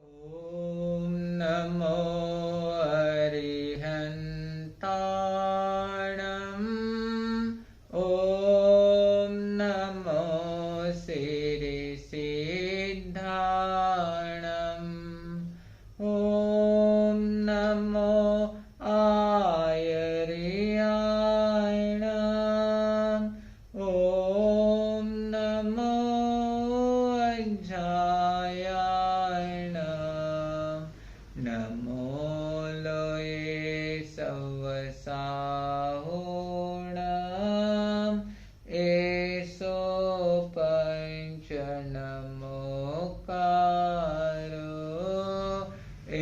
ॐ नमो अरिहन्ताणम् ॐ नमो सिद्धिसिद्धाणम् ॐ नमो आयर्यायणम् ॐ नमो अज्जायायणम् नमो लोये सवसाहोणम् एसो पञ्चनमोकारो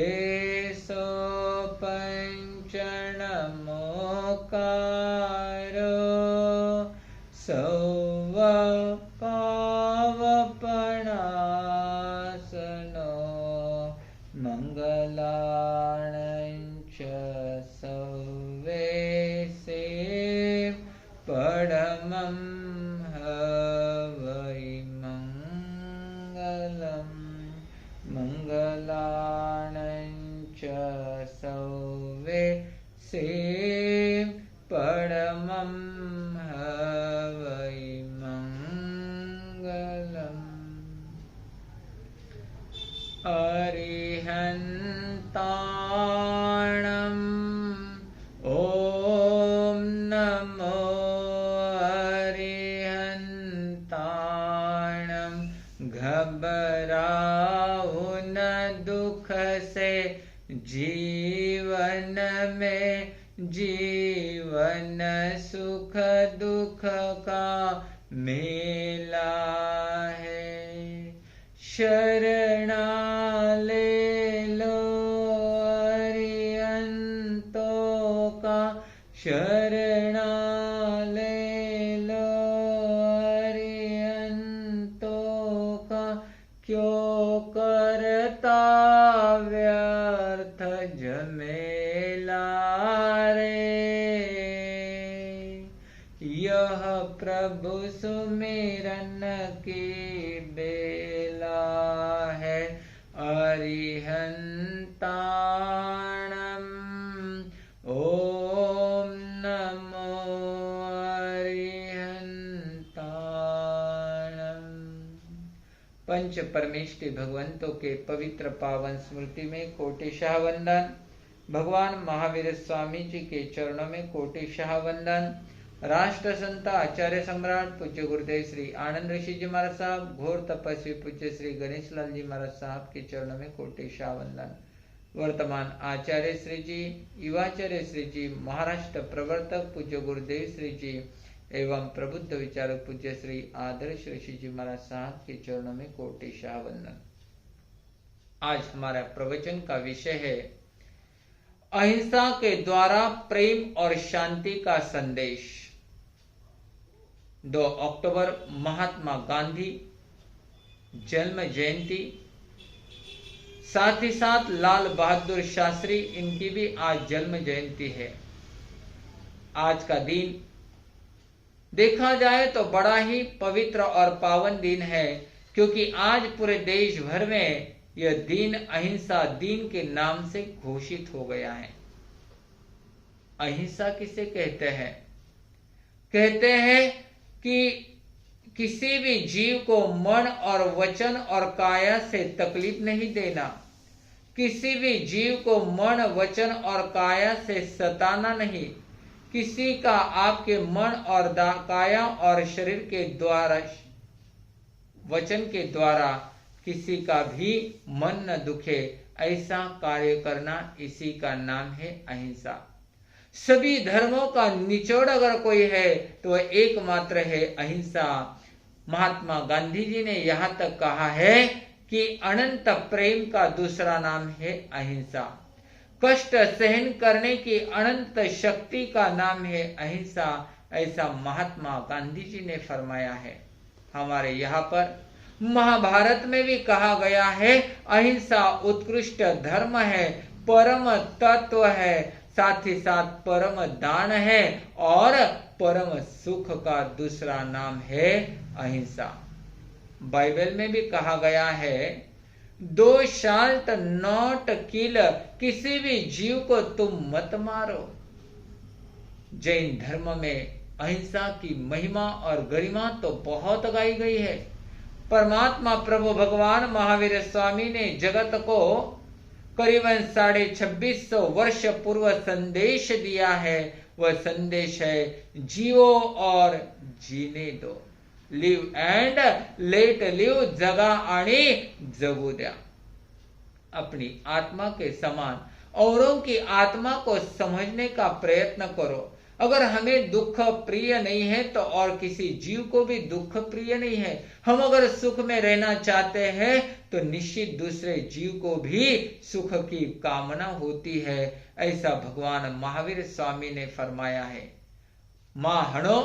एसो पञ्चनमोकारो सवपावपणासनो मङ्गलाणञ्च सव्वेसे परमं हवै मङ्गलम् मङ्गलाणञ्च सव्वेसे परमं हवै मङ्गलम् अरिहन्ताणम् ॐ नमो अरिहन्ताणम् घबराओ न दुख से जीवन में जीवन सुख दुख का मेला है शरणा ले लो अरिहंतों का शरणा ले लो अरिहंतों का क्यों करता व्यर्थ झमेला रे यह प्रभु सुमिरन की बेला है अरिहन्ताणम् ॐ नमो अरिहन्ताणम्। पंच परमेष्टि भगवंतों के पवित्र पावन स्मृति में कोटिशाह वंदन। भगवान महावीर स्वामी जी के चरणों में कोटिशाह वंदन। राष्ट्र संत आचार्य सम्राट पूज्य गुरुदेव श्री आनंद ऋषि जी महाराज साहब, घोर तपस्वी पूज्य श्री गणेश लाल जी महाराज साहब के चरणों में कोटिशाह वंदन। वर्तमान आचार्य श्री जी, युवाचार्य श्री जी, महाराष्ट्र प्रवर्तक पूज्य गुरुदेव श्री जी एवं प्रबुद्ध विचारक पूज्य श्री आदर्श ऋषि जी महाराज साहब के चरणों में कोटिशाह वंदन। आज हमारा प्रवचन का विषय है अहिंसा के द्वारा प्रेम और शांति का संदेश। 2 अक्टूबर महात्मा गांधी जन्म जयंती, साथ ही साथ लाल बहादुर शास्त्री, इनकी भी आज जन्म जयंती है। आज का दिन देखा जाए तो बड़ा ही पवित्र और पावन दिन है, क्योंकि आज पूरे देश भर में यह दिन अहिंसा दिन के नाम से घोषित हो गया है। अहिंसा किसे कहते हैं? कहते हैं कि किसी भी जीव को मन और वचन और काया से तकलीफ नहीं देना, किसी भी जीव को मन वचन और काया से सताना नहीं, किसी का आपके मन और काया और शरीर के द्वारा वचन के द्वारा किसी का भी मन न दुखे, ऐसा कार्य करना, इसी का नाम है अहिंसा। सभी धर्मों का निचोड़ अगर कोई है तो वह एकमात्र है अहिंसा। महात्मा गांधी जी ने यहाँ तक कहा है कि अनंत प्रेम का दूसरा नाम है अहिंसा। कष्ट सहन करने की अनंत शक्ति का नाम है अहिंसा, ऐसा महात्मा गांधी जी ने फरमाया है। हमारे यहाँ पर महाभारत में भी कहा गया है अहिंसा उत्कृष्ट धर्म है, परम तत्व है, साथ ही साथ परम दान है और परम सुख का दूसरा नाम है अहिंसा। बाइबल में भी कहा गया है दो शाल्ट नॉट किल, किसी भी जीव को तुम मत मारो। जैन धर्म में अहिंसा की महिमा और गरिमा तो बहुत गाई गई है। परमात्मा प्रभु भगवान महावीर स्वामी ने जगत को करीबन 2650 वर्ष पूर्व संदेश दिया है। वह संदेश है जियो और जीने दो, लिव एंड लेट लिव, जगा आणि जगू द्या। अपनी आत्मा के समान औरों की आत्मा को समझने का प्रयत्न करो। अगर हमें दुख प्रिय नहीं है तो और किसी जीव को भी दुख प्रिय नहीं है। हम अगर सुख में रहना चाहते हैं तो निश्चित दूसरे जीव को भी सुख की कामना होती है। ऐसा भगवान महावीर स्वामी ने फरमाया है। मां हणो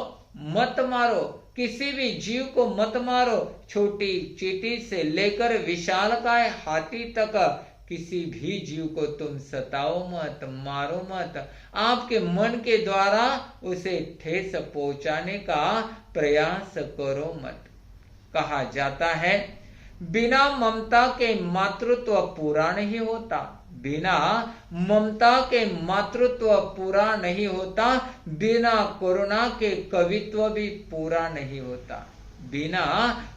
मत मारो, किसी भी जीव को मत मारो। छोटी चींटी से लेकर विशालकाय हाथी तक किसी भी जीव को तुम सताओ मत, मारो मत। आपके मन के द्वारा उसे ठेस पहुंचाने का प्रयास करो मत। कहा जाता है बिना ममता के मातृत्व पूरा नहीं होता, बिना ममता के मातृत्व पूरा नहीं होता, बिना करुणा के कवित्व भी पूरा नहीं होता, बिना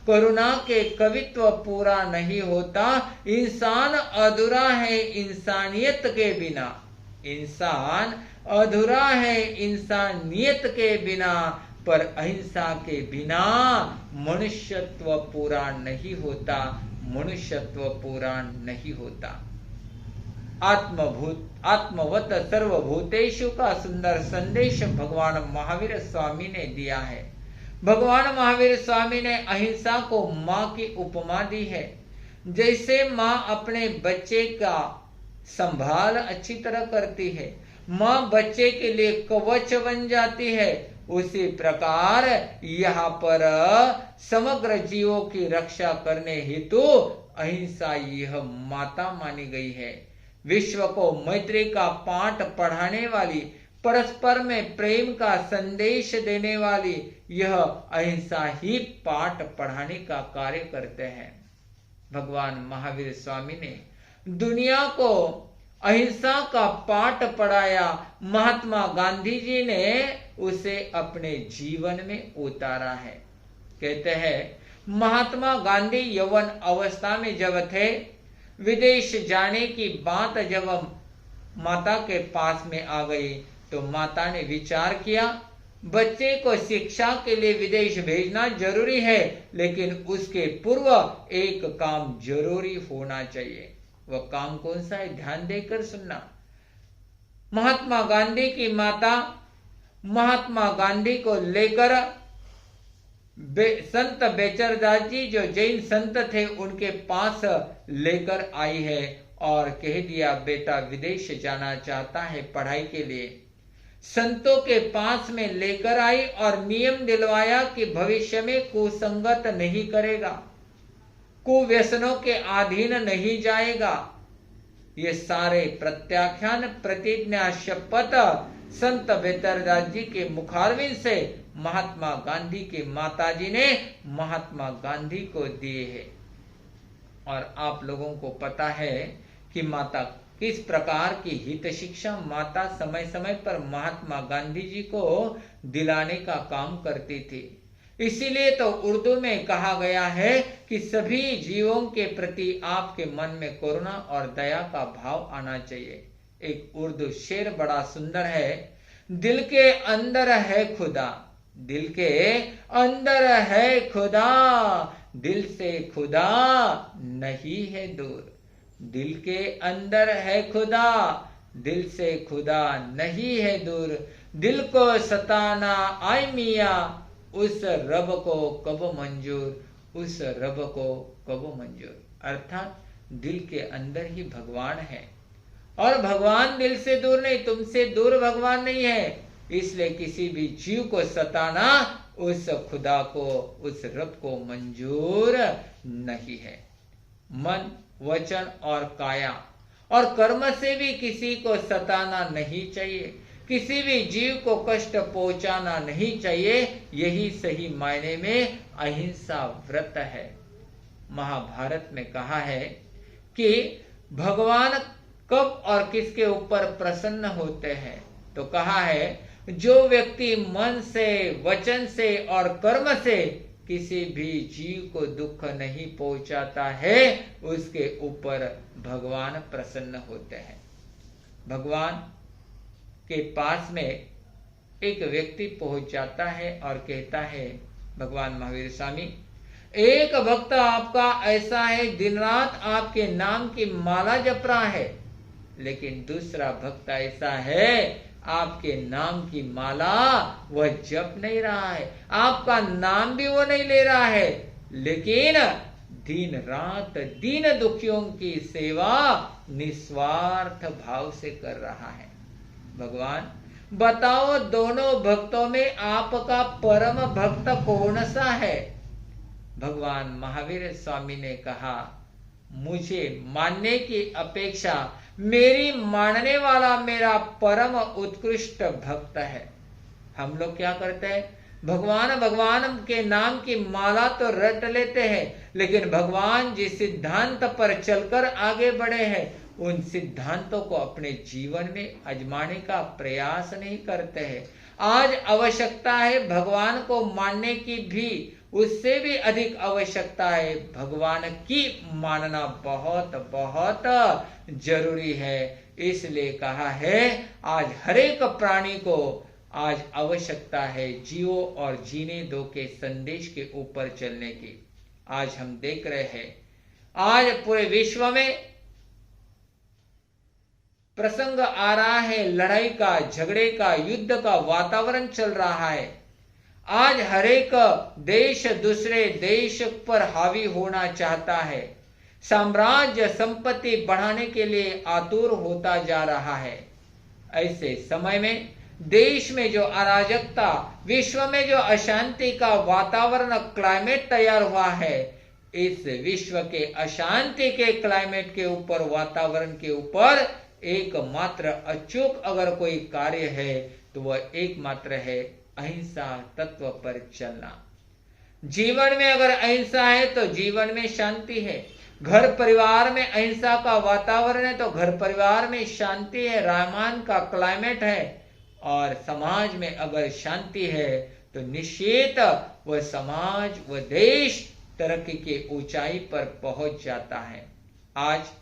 करुणा के कवित्व पूरा नहीं होता। इंसान अधूरा है इंसानियत के बिना, इंसान अधूरा है इंसानियत के बिना, पर अहिंसा के बिना मनुष्यत्व पूरा नहीं होता, मनुष्यत्व पूरा नहीं होता। आत्मवत सर्वभूतेषु का सुंदर संदेश भगवान महावीर स्वामी ने दिया है। भगवान महावीर स्वामी ने अहिंसा को माँ की उपमा दी है। जैसे माँ अपने बच्चे का संभाल अच्छी तरह करती है, माँ बच्चे के लिए कवच बन जाती है, उसी प्रकार यहाँ पर समग्र जीवों की रक्षा करने हेतु अहिंसा यह माता मानी गई है। विश्व को मैत्री का पाठ पढ़ाने वाली, परस्पर में प्रेम का संदेश देने वाली यह अहिंसा ही पाठ पढ़ाने का कार्य करते हैं। भगवान महावीर स्वामी ने दुनिया को अहिंसा का पाठ पढ़ाया। महात्मा गांधी जी ने उसे अपने जीवन में उतारा है। कहते हैं महात्मा गांधी यौवन अवस्था में जब थे, विदेश जाने की बात जब माता के पास में आ गई तो माता ने विचार किया बच्चे को शिक्षा के लिए विदेश भेजना जरूरी है, लेकिन उसके पूर्व एक काम जरूरी होना चाहिए। वह काम कौन सा है? ध्यान देकर सुनना। महात्मा गांधी की माता महात्मा गांधी को लेकर संत बेचरदास जी जो जैन संत थे उनके पास लेकर आई है और कह दिया बेटा विदेश जाना चाहता है पढ़ाई के लिए। संतों के पास में लेकर आई और नियम दिलवाया कि भविष्य में कुसंगत नहीं करेगा, कुव्यसनों के अधीन नहीं जाएगा। ये सारे प्रत्याख्यान, प्रतिज्ञा, शपथ संत बेचरदास जी के मुखारविंद से महात्मा गांधी के माताजी ने महात्मा गांधी को दिए हैं। और आप लोगों को पता है कि माता किस प्रकार की हित शिक्षा माता समय समय पर महात्मा गांधी जी को दिलाने का काम करती थी। इसीलिए तो उर्दू में कहा गया है कि सभी जीवों के प्रति आपके मन में करुणा और दया का भाव आना चाहिए। एक उर्दू शेर बड़ा सुंदर है, दिल के अंदर है खुदा, दिल के अंदर है खुदा, दिल से खुदा नहीं है दूर, दिल के अंदर है खुदा, दिल से खुदा नहीं है दूर, दिल को सताना आए मियाँ, उस रब को कब मंजूर, उस रब को कब मंजूर। अर्थात दिल के अंदर ही भगवान है और भगवान दिल से दूर नहीं, तुमसे दूर भगवान नहीं है। इसलिए किसी भी जीव को सताना उस खुदा को, उस रब को मंजूर नहीं है। मन, वचन और काया और कर्म से भी किसी को सताना नहीं चाहिए, किसी भी जीव को कष्ट पहुंचाना नहीं चाहिए। यही सही मायने में अहिंसा व्रत है। महाभारत में कहा है कि भगवान कब और किसके ऊपर प्रसन्न होते हैं। तो कहा है, जो व्यक्ति मन से, वचन से और कर्म से किसी भी जीव को दुख नहीं पहुंचाता है, उसके ऊपर भगवान प्रसन्न होते हैं। भगवान के पास में एक व्यक्ति पहुंच जाता है और कहता है, भगवान महावीर स्वामी, एक भक्त आपका ऐसा है, दिन रात आपके नाम की माला जप रहा है, लेकिन दूसरा भक्त ऐसा है, आपके नाम की माला वह जप नहीं रहा है, आपका नाम भी वो नहीं ले रहा है, लेकिन दिन रात दीन दुखियों की सेवा निस्वार्थ भाव से कर रहा है। भगवान बताओ, दोनों भक्तों में आपका परम भक्त कौन सा है? भगवान महावीर स्वामी ने कहा, मुझे मानने की अपेक्षा मेरी मानने वाला मेरा परम उत्कृष्ट भक्त है। हम लोग क्या करते हैं, भगवान भगवान के नाम की माला तो रट लेते हैं, लेकिन भगवान जिस सिद्धांत पर चलकर आगे बढ़े हैं, उन सिद्धांतों को अपने जीवन में आजमाने का प्रयास नहीं करते हैं। आज आवश्यकता है भगवान को मानने की भी, उससे भी अधिक आवश्यकता है भगवान की मानना बहुत बहुत जरूरी है। इसलिए कहा है, आज हर एक प्राणी को आज आवश्यकता है जियो और जीने दो के संदेश के ऊपर चलने की। आज हम देख रहे हैं, आज पूरे विश्व में प्रसंग आ रहा है, लड़ाई का, झगड़े का, युद्ध का वातावरण चल रहा है। आज हर एक देश दूसरे देश पर हावी होना चाहता है, साम्राज्य संपत्ति बढ़ाने के लिए आतुर होता जा रहा है। ऐसे समय में देश में जो अराजकता, विश्व में जो अशांति का वातावरण, क्लाइमेट तैयार हुआ है, इस विश्व के अशांति के क्लाइमेट के ऊपर, वातावरण के ऊपर एकमात्र अचूक अगर कोई कार्य है तो वह एकमात्र है अहिंसा तत्व पर चलना। जीवन में अगर अहिंसा है तो जीवन में शांति है। घर परिवार में अहिंसा का वातावरण है तो घर परिवार में शांति है, रामान का क्लाइमेट है। और समाज में अगर शांति है तो निश्चित वह समाज, वह देश तरक्की के ऊंचाई पर पहुंच जाता है। आज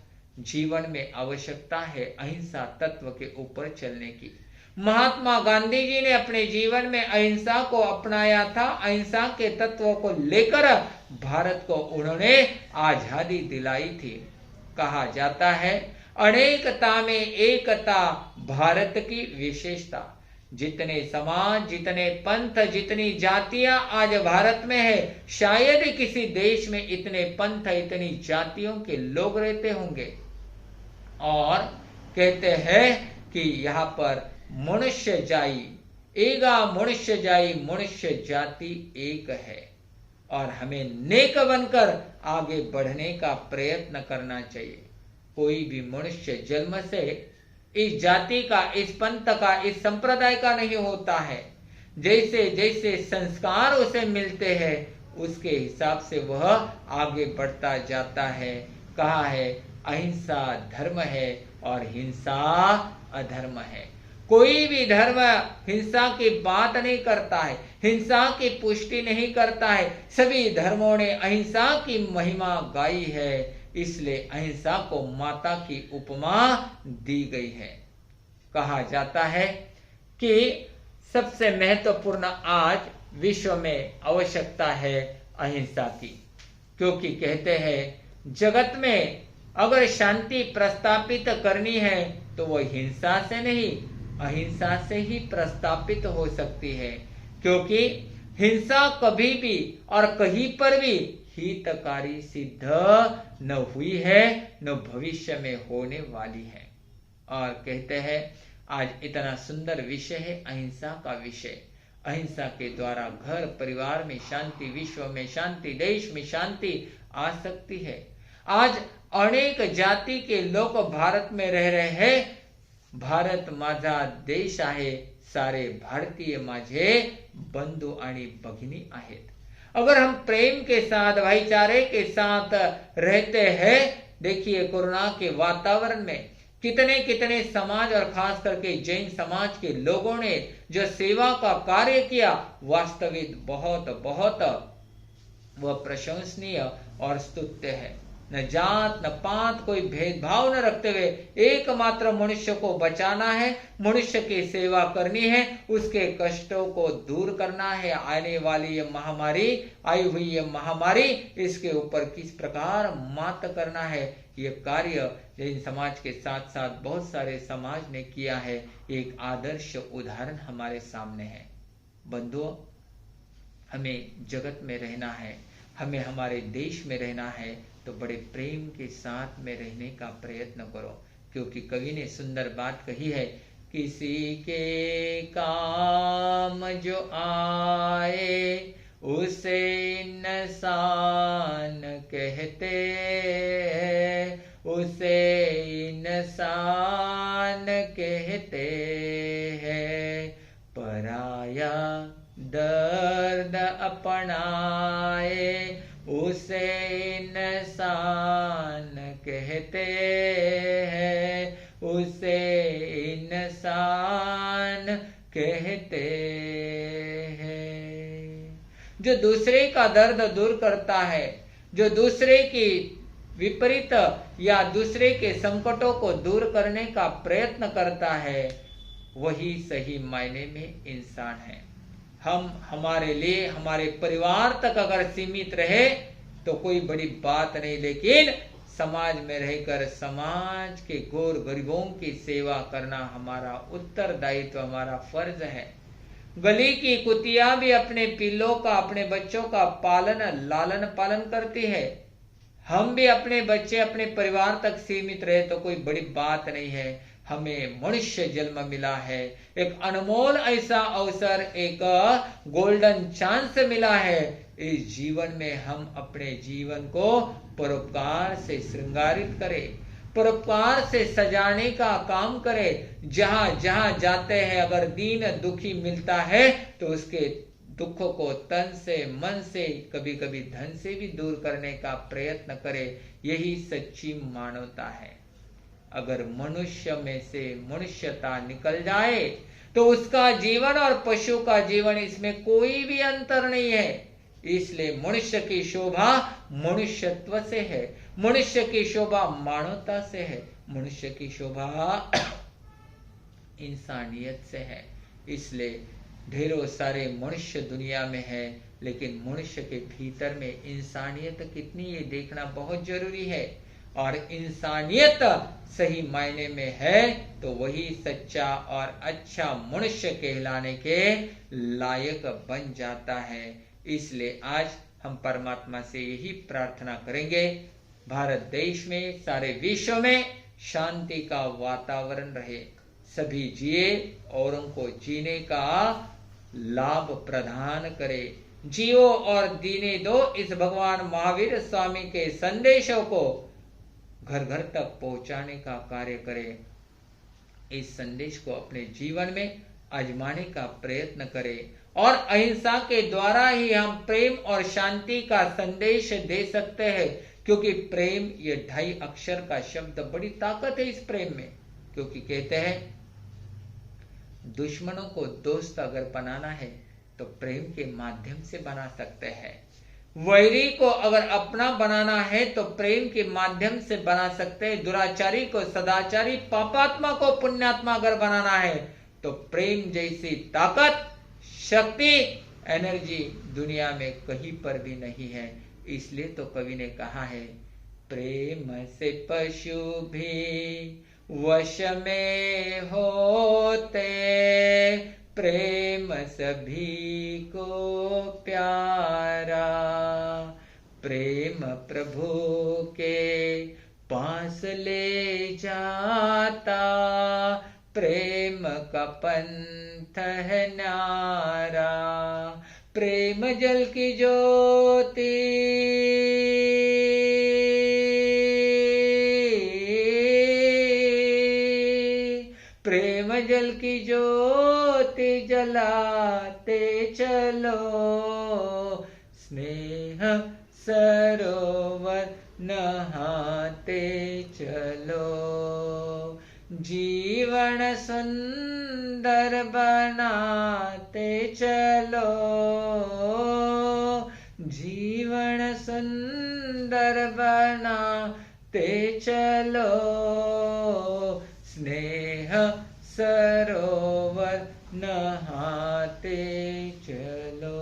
जीवन में आवश्यकता है अहिंसा तत्व के ऊपर चलने की। महात्मा गांधी जी ने अपने जीवन में अहिंसा को अपनाया था। अहिंसा के तत्वों को लेकर भारत को उन्होंने आजादी दिलाई थी। कहा जाता है, अनेकता में एकता भारत की विशेषता। जितने समाज, जितने पंथ, जितनी जातियां आज भारत में है, शायद किसी देश में इतने पंथ, इतनी जातियों के लोग रहते होंगे। और कहते हैं कि यहाँ पर मनुष्य जाई एगा, मनुष्य जाई, मनुष्य जाति एक है। और हमें नेक बनकर आगे बढ़ने का प्रयत्न करना चाहिए। कोई भी मनुष्य जन्म से इस जाति का, इस पंथ का, इस संप्रदाय का नहीं होता है। जैसे जैसे संस्कार उसे मिलते हैं उसके हिसाब से वह आगे बढ़ता जाता है। कहा है, अहिंसा धर्म है और हिंसा अधर्म है। कोई भी धर्म हिंसा की बात नहीं करता है, हिंसा की पुष्टि नहीं करता है। सभी धर्मों ने अहिंसा की महिमा गाई है। इसलिए अहिंसा को माता की उपमा दी गई है। कहा जाता है कि सबसे महत्वपूर्ण आज विश्व में आवश्यकता है अहिंसा की, क्योंकि कहते हैं जगत में अगर शांति प्रस्तापित करनी है तो वह हिंसा से नहीं, अहिंसा से ही प्रस्तापित हो सकती है। क्योंकि हिंसा कभी भी और कहीं पर भी हितकारी सिद्ध न हुई है, न भविष्य में होने वाली है। और कहते हैं आज इतना सुंदर विषय है अहिंसा का विषय। अहिंसा के द्वारा घर परिवार में शांति, विश्व में शांति, देश में शांति आ सकती है। आज अनेक जाति के लोग भारत में रह रहे हैं। भारत माझा देश आहे, सारे भारतीय माझे बंधु आणि भगिनी आहेत। अगर हम प्रेम के साथ, भाईचारे के साथ रहते हैं, देखिए कोरोना के वातावरण में कितने कितने समाज और खास करके जैन समाज के लोगों ने जो सेवा का कार्य किया, वास्तविक बहुत बहुत वह प्रशंसनीय और स्तुत्य है। न जात न पात कोई भेदभाव न रखते हुए एकमात्र मनुष्य को बचाना है, मनुष्य की सेवा करनी है, उसके कष्टों को दूर करना है। आने वाली ये महामारी, आई हुई ये महामारी, इसके ऊपर किस प्रकार मात करना है, ये कार्य जैन समाज के साथ साथ बहुत सारे समाज ने किया है। एक आदर्श उदाहरण हमारे सामने है। बंधुओं, हमें जगत में रहना है, हमें हमारे देश में रहना है, तो बड़े प्रेम के साथ में रहने का प्रयत्न करो, क्योंकि कवि ने सुंदर बात कही है, किसी के काम जो आए उसे इंसान कहते हैं, उसे इंसान कहते हैं। पराया दर्द अपनाए उसे इंसान कहते हैं, उसे इंसान कहते हैं। जो दूसरे का दर्द दूर करता है, जो दूसरे की विपरीत या दूसरे के संकटों को दूर करने का प्रयत्न करता है, वही सही मायने में इंसान है। हम हमारे लिए, हमारे परिवार तक अगर सीमित रहे तो कोई बड़ी बात नहीं, लेकिन समाज में रहकर समाज के गौर गरीबों की सेवा करना हमारा उत्तरदायित्व, हमारा फर्ज है। गली की कुतिया भी अपने पिल्लों का, अपने बच्चों का लालन पालन करती है। हम भी अपने बच्चे, अपने परिवार तक सीमित रहे तो कोई बड़ी बात नहीं है। हमें मनुष्य जन्म मिला है, एक अनमोल ऐसा अवसर, एक गोल्डन चांस मिला है। इस जीवन में हम अपने जीवन को परोपकार से श्रृंगारित करें, परोपकार से सजाने का काम करें। जहां जहां जाते हैं अगर दीन दुखी मिलता है तो उसके दुखों को तन से, मन से, कभी कभी धन से भी दूर करने का प्रयत्न करें। यही सच्ची मानवता है। अगर मनुष्य में से मनुष्यता निकल जाए तो उसका जीवन और पशु का जीवन, इसमें कोई भी अंतर नहीं है। इसलिए मनुष्य की शोभा मनुष्यत्व से है, मनुष्य की शोभा मानवता से है, मनुष्य की शोभा इंसानियत से है। इसलिए ढेरों सारे मनुष्य दुनिया में है, लेकिन मनुष्य के भीतर में इंसानियत कितनी, ये देखना बहुत जरूरी है। और इंसानियत सही मायने में है तो वही सच्चा और अच्छा मनुष्य कहलाने के लायक बन जाता है। इसलिए आज हम परमात्मा से यही प्रार्थना करेंगे, भारत देश में, सारे विश्व में शांति का वातावरण रहे, सभी जिए और उनको जीने का लाभ प्रदान करे। जियो और जीने दो, इस भगवान महावीर स्वामी के संदेशों को घर घर तक पहुंचाने का कार्य करें। इस संदेश को अपने जीवन में आजमाने का प्रयत्न करें और अहिंसा के द्वारा ही हम प्रेम और शांति का संदेश दे सकते हैं। क्योंकि प्रेम, ये 2.5 अक्षर का शब्द, बड़ी ताकत है इस प्रेम में। क्योंकि कहते हैं दुश्मनों को दोस्त अगर बनाना है तो प्रेम के माध्यम से बना सकते हैं। वैरी को अगर अपना बनाना है तो प्रेम के माध्यम से बना सकते हैं। दुराचारी को सदाचारी, पापात्मा को पुण्यात्मा अगर बनाना है तो प्रेम जैसी ताकत, शक्ति, एनर्जी दुनिया में कहीं पर भी नहीं है। इसलिए तो कवि ने कहा है, प्रेम से पशु भी वश में होते, प्रेम सभी को प्यारा, प्रेम प्रभु के पास ले जाता, प्रेम का पंथ है न्यारा, प्रेम जल की ज्योति प्रेम जल की ज्योति जलाते चलो, स्नेह सरोवर नहाते चलो। जीवन सुंदर बनाते चलो, जीवन सुंदर बनाते चलो। स्नेह सरोवर नहाते चलो।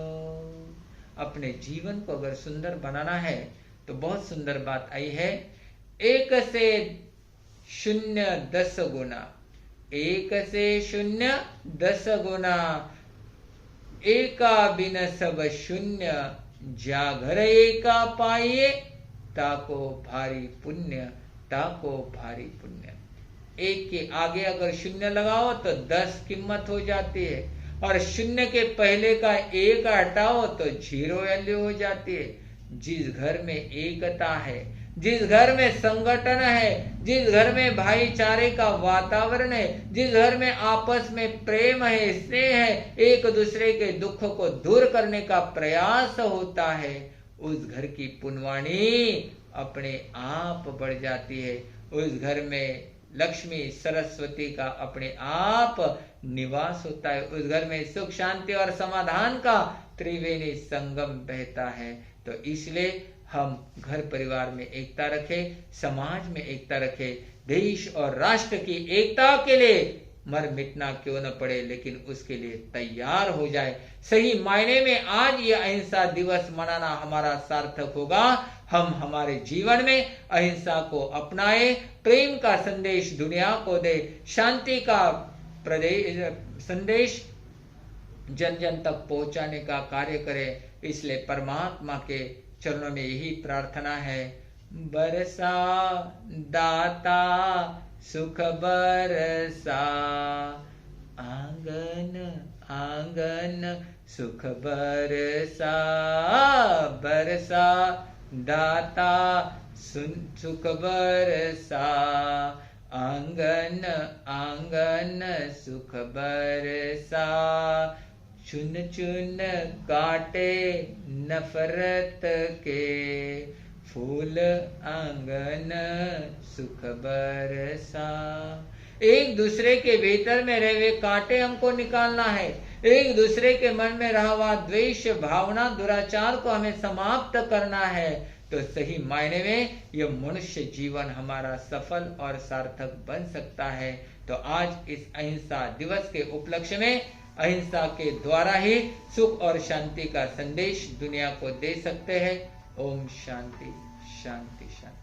अपने जीवन को अगर सुंदर बनाना है तो बहुत सुंदर बात आई है, 1 से 0 10 गुना, 1 से 0 10 गुना। एका बिन सब शून्य, जागर एका पाइए, ताको भारी पुण्य, ताको भारी पुण्य। 1 के आगे अगर 0 लगाओ तो 10 कीमत हो जाती है, और 0 के पहले का 1 हटाओ तो 0 वैल्यू हो जाती है। जिस घर में एकता है, जिस घर में संगठन है, जिस घर में भाईचारे का वातावरण है, जिस घर में आपस में प्रेम है, स्नेह है, एक दूसरे के दुख को दूर करने का प्रयास होता है, उस घर की पुण्यवाणी अपने आप बढ़ जाती है। उस घर में लक्ष्मी सरस्वती का अपने आप निवास होता है। उस घर में सुख शांति और समाधान का त्रिवेणी संगम बहता है। तो इसलिए हम घर परिवार में एकता रखें, समाज में एकता रखें, देश और राष्ट्र की एकता के लिए मर मिटना क्यों न पड़े, लेकिन उसके लिए तैयार हो जाए। सही मायने में आज ये अहिंसा दिवस मनाना हमारा सार्थक होगा। हम हमारे जीवन में अहिंसा को अपनाएं, प्रेम का संदेश दुनिया को दे, शांति का संदेश जन जन तक पहुंचाने का कार्य करें। इसलिए परमात्मा के चरणों में यही प्रार्थना है, बरसा दाता सुख बरसा, आंगन आंगन सुख बरसा, बरसा दाता सुख बरसा, आंगन आंगन सुख बरसा। चुन चुन काटे नफरत के, फूल आंगन सुख बरसा। एक दूसरे के भीतर में रहे हुए कांटे हमको निकालना है। एक दूसरे के मन में रहा हुआ द्वेष भावना, दुराचार को हमें समाप्त करना है। तो सही मायने में यह मनुष्य जीवन हमारा सफल और सार्थक बन सकता है। तो आज इस अहिंसा दिवस के उपलक्ष्य में अहिंसा के द्वारा ही सुख और शांति का संदेश दुनिया को दे सकते हैं। ओम शांति शांति शांति।